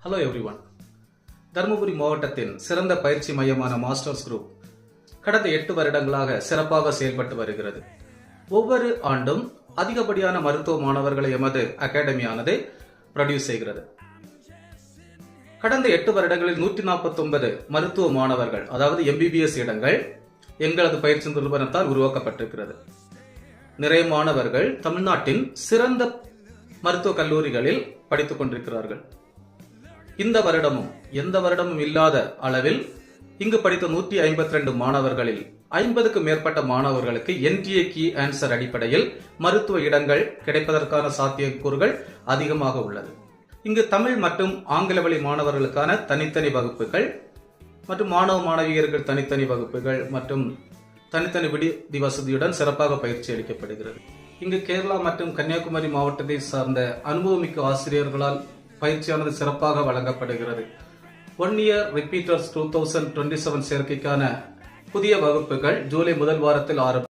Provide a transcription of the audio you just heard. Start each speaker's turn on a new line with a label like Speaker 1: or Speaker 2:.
Speaker 1: Hello everyone. Dharmapuri மாவட்டத்தின் சிறந்த பயிற்சி மையமான மாஸ்டர்ஸ் குரூப் கடந்த 8 வருடங்களாக சிறப்பாக செயல்பட்டு வருகிறது. ஒவ்வொரு ஆண்டும் அதிகப்படியான மருத்துவ மாணவர்களை எமது அகாடமியானது ப்ரொடியூஸ் செய்கிறது. கடந்த 8 வருடங்களில் 149 மருத்துவ மாணவர்கள், அதாவது MBBS இடங்கள் எங்களது பயிற்சி நிறுவனத்தால் உருவாக்கப்பட்டிருக்கிறது. நிறைய மாணவர்கள் தமிழ்நாட்டின் சிறந்த மருத்துவ கல்லூரிகளில் படித்துக் கொண்டிருக்கிறார்கள். இந்த வருடமும் எந்த வருடமும் இல்லாத அளவில் இங்கு படித்த 152 மாணவர்களில் 50க்கு மேற்பட்ட மாணவர்களுக்கு NTA கீ ஆன்சர் அடிப்படையில் மருத்துவ இடங்கள் கிடைப்பதற்கான சாத்தியக்கூறுகள் அதிகமாக உள்ளது. இங்கு தமிழ் மற்றும் ஆங்கில வழி மாணவர்களுக்கான தனித்தனி வகுப்புகள் மற்றும் மாணவ மாணவியர்கள் தனித்தனி வகுப்புகள் மற்றும் தனித்தனி விடுதி வசதியுடன் சிறப்பாக பயிற்சி அளிக்கப்படுகிறது. இங்கு கேரளா மற்றும் கன்னியாகுமரி மாவட்டத்தை சார்ந்த அனுபவமிக்க ஆசிரியர்களால் பயிற்சியானது சிறப்பாக வழங்கப்படுகிறது. 1 இயர் ரிப்பீட்டர்ஸ் 2027 சேர்க்கைக்கான புதிய வகுப்புகள் ஜூலை முதல் வாரத்தில் ஆரம்பம்.